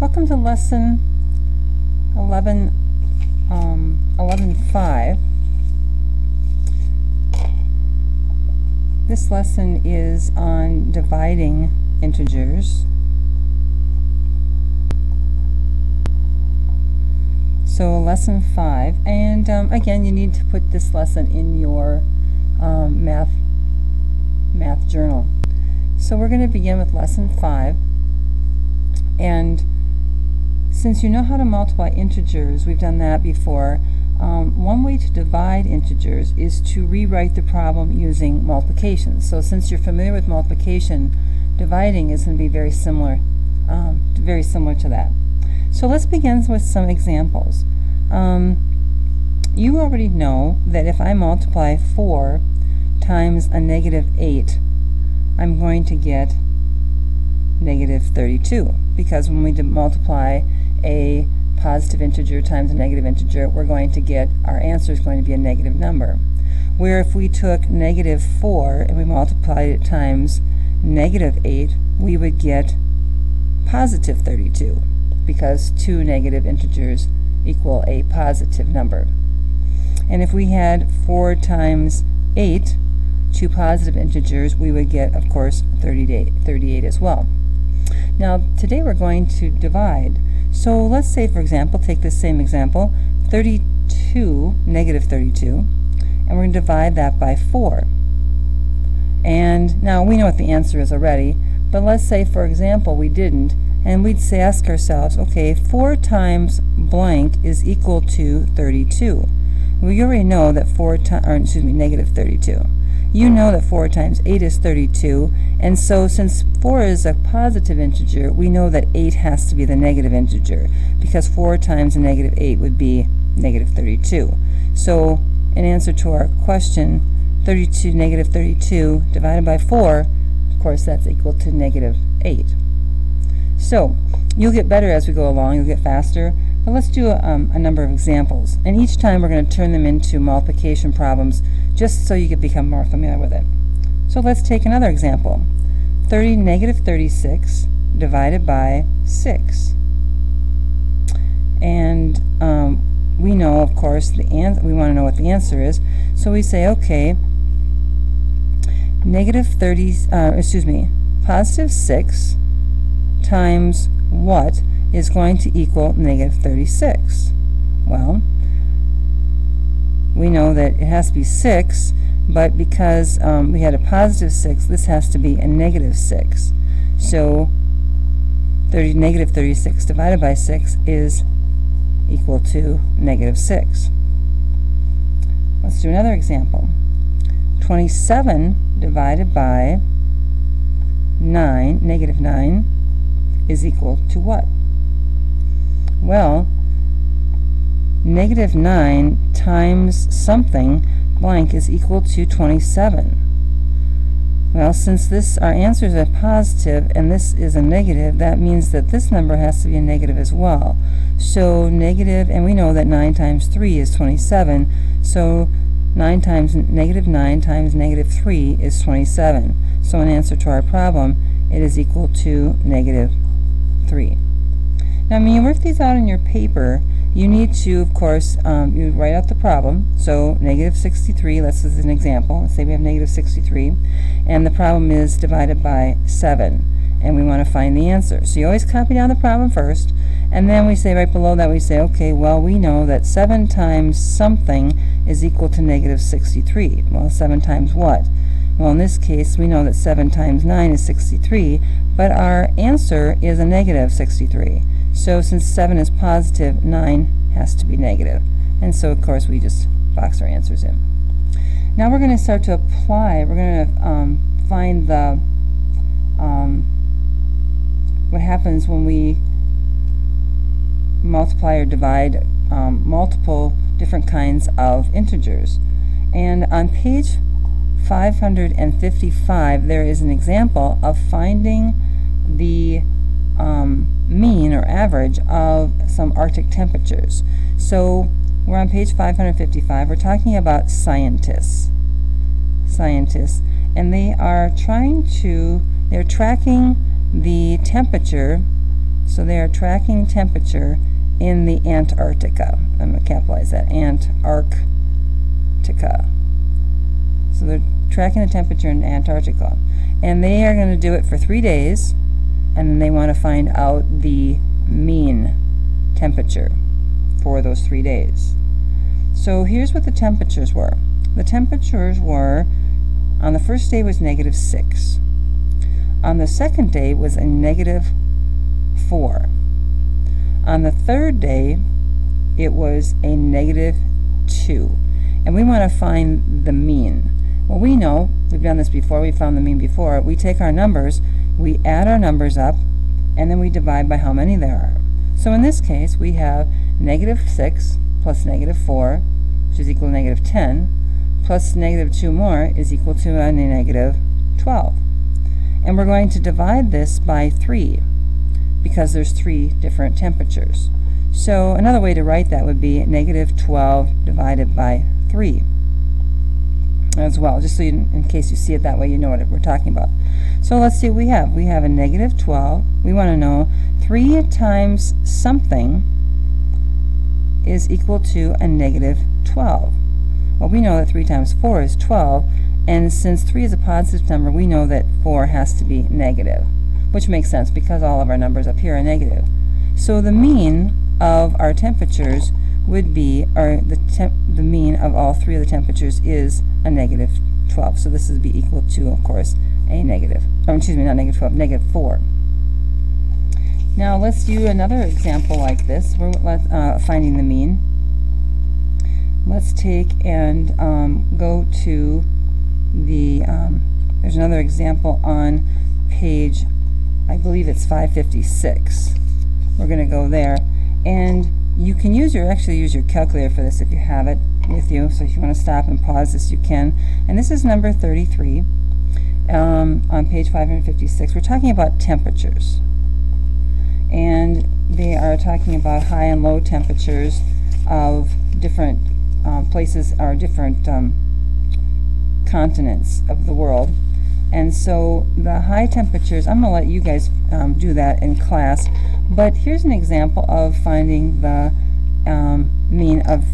Welcome to lesson 11.5. This lesson is on dividing integers. So lesson 5, and again, you need to put this lesson in your math journal. So we're going to begin with lesson 5, and since you know how to multiply integers, we've done that before. One way to divide integers is to rewrite the problem using multiplication. So since you're familiar with multiplication, dividing is going to be very similar to that. So let's begin with some examples. You already know that if I multiply 4 times a negative 8, I'm going to get negative 32, because when we multiply a positive integer times a negative integer, we're going to get, our answer is going to be a negative number. Where if we took negative 4 and we multiplied it times negative 8, we would get positive 32, because two negative integers equal a positive number. And if we had 4 times 8, two positive integers, we would get, of course, 38 as well. Now, today we're going to divide. So let's say, for example, take this same example, negative 32, and we're going to divide that by 4. And now we know what the answer is already, but let's say, for example, we didn't, and we'd ask ourselves, okay, 4 times blank is equal to 32. We already know that negative 32. You know that 4 times 8 is 32, and so since 4 is a positive integer, we know that 8 has to be the negative integer, because 4 times a negative 8 would be negative 32. So in answer to our question, negative 32 divided by 4, of course that's equal to negative 8. So you'll get better as we go along, you'll get faster, but let's do a number of examples, and each time we're going to turn them into multiplication problems just so you can become more familiar with it. So let's take another example. Negative 36 divided by 6. And we know, of course, we want to know what the answer is, so we say, okay, positive 6 times what is going to equal negative 36? Well, we know that it has to be 6, but because we had a positive 6, this has to be a negative 6. So negative 36 divided by 6 is equal to negative 6. Let's do another example. 27 divided by negative 9 is equal to what? Well, negative 9 times something blank is equal to 27. Well, since our answer is a positive and this is a negative, that means that this number has to be a negative as well. So negative, and we know that 9 times 3 is 27, so negative 9 times negative 3 is 27. So in answer to our problem, it is equal to negative 3. Now, when you work these out on your paper, you need to, of course, you write out the problem. So negative 63, this is an example. Let's say we have negative 63, and the problem is divided by 7, and we want to find the answer. So you always copy down the problem first, and then we say right below that, we say, okay, well, we know that 7 times something is equal to negative 63. Well, 7 times what? Well, in this case, we know that 7 times 9 is 63, but our answer is a negative 63. So since 7 is positive, 9 has to be negative. And so, of course, we just box our answers in. Now we're going to start to apply. We're going to find the what happens when we multiply or divide multiple different kinds of integers. And on page 555, there is an example of finding the mean or average of some Arctic temperatures. So we're on page 555. We're talking about scientists, and they are tracking the temperature So they are tracking temperature in the Antarctica. I'm going to capitalize that, Antarctica. So they're tracking the temperature in Antarctica. And they are going to do it for 3 days, and then they want to find out the mean temperature for those 3 days. So here's what the temperatures were. The temperatures were, on the first day was -6. On the second day was a -4. On the third day, it was a -2. And we want to find the mean. Well, we know, we've done this before, we found the mean before. We take our numbers, we add our numbers up, and then we divide by how many there are. So in this case, we have -6 plus -4, which is equal to -10, plus -2 more is equal to a -12. And we're going to divide this by 3, because there's 3 different temperatures. So another way to write that would be -12 divided by 3 as well, just so you, in case you see it that way, you know what we're talking about. So let's see what we have. We have a -12. We want to know 3 times something is equal to a -12. Well, we know that 3 times 4 is 12, and since 3 is a positive number, we know that 4 has to be negative, which makes sense because all of our numbers up here are negative. So the mean of our temperatures would be, or the mean of all 3 of the temperatures is a -12. So this would be equal to, of course, a negative, excuse me, not -12, -4. Now let's do another example like this. We're finding the mean. Let's take and go to the, there's another example on page, I believe it's 556. We're going to go there, and you can actually use your calculator for this if you have it with you. So if you want to stop and pause this, you can. And this is number 33 on page 556. We're talking about temperatures, and they are talking about high and low temperatures of different places, or different continents of the world. And so the high temperatures, I'm going to let you guys do that in class, but here's an example of finding the mean of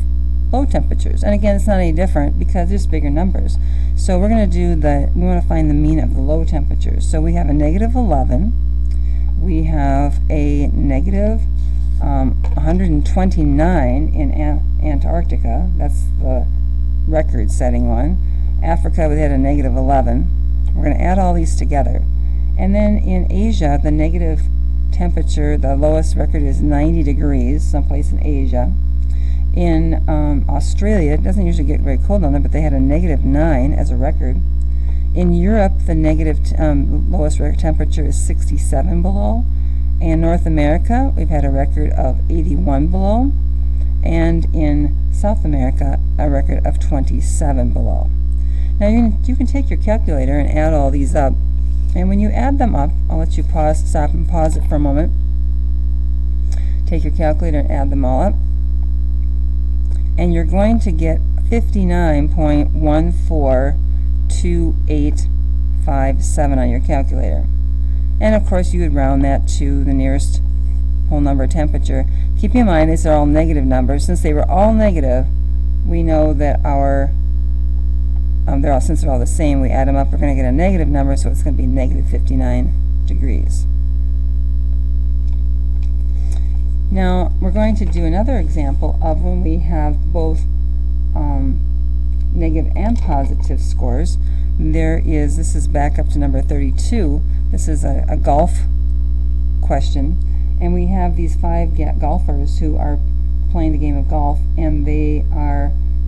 low temperatures. And again, it's not any different because there's bigger numbers. So we're going to do we want to find the mean of the low temperatures. So we have a -11, we have a -129 in Antarctica, that's the record-setting one. Africa, we had a -11. We're going to add all these together. And then in Asia, the negative temperature, the lowest record is 90 degrees, someplace in Asia. In Australia, it doesn't usually get very cold on there, but they had a -9 as a record. In Europe, the lowest record temperature is 67 below. In North America, we've had a record of 81 below. And in South America, a record of 27 below. Now you can take your calculator and add all these up, and when you add them up, I'll let you stop and pause it for a moment. Take your calculator and add them all up, and you're going to get 59.142857 on your calculator. And of course you would round that to the nearest whole number temperature. Keep in mind these are all negative numbers. Since they were all negative, we know that our since they're all the same, we add them up, we're going to get a negative number, so it's going to be -59 degrees. Now we're going to do another example of when we have both negative and positive scores. This is back up to number 32. This is a golf question, and we have these 5 golfers who are playing the game of golf, and they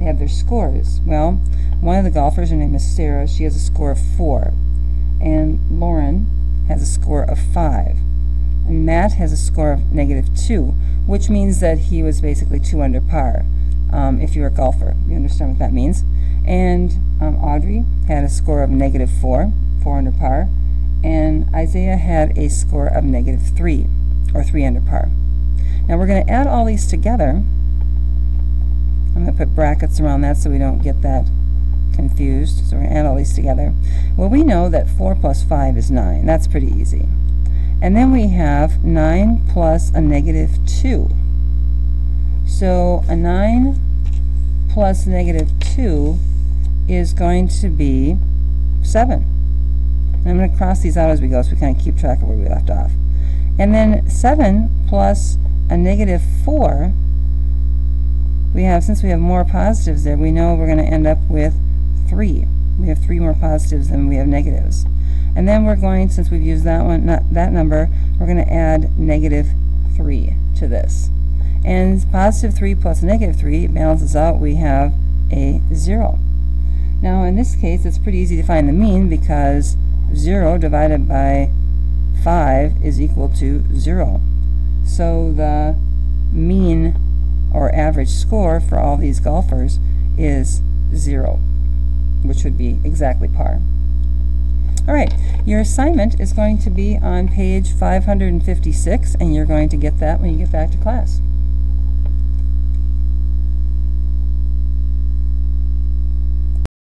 have their scores. Well, one of the golfers, her name is Sarah, she has a score of 4, and Lauren has a score of 5, and Matt has a score of -2, which means that he was basically 2 under par. If you're a golfer, you understand what that means. And Audrey had a score of -4, 4 under par, and Isaiah had a score of -3, or 3 under par. Now we're going to add all these together. I'm going to put brackets around that so we don't get that confused. So we're going to add all these together. Well, we know that 4 plus 5 is 9. That's pretty easy. And then we have 9 plus a negative 2. So a 9 plus negative 2 is going to be 7. And I'm going to cross these out as we go so we kind of keep track of where we left off. And then 7 plus a negative 4, we have, since we have more positives there, we know we're going to end up with 3. We have 3 more positives than we have negatives. And then we're going, since we've used that one, that number, we're going to add negative 3 to this. And positive 3 plus negative 3 balances out. We have a 0. Now in this case, it's pretty easy to find the mean because 0 divided by 5 is equal to 0. So the mean or average score for all these golfers is 0, which would be exactly par. All right, your assignment is going to be on page 556, and you're going to get that when you get back to class.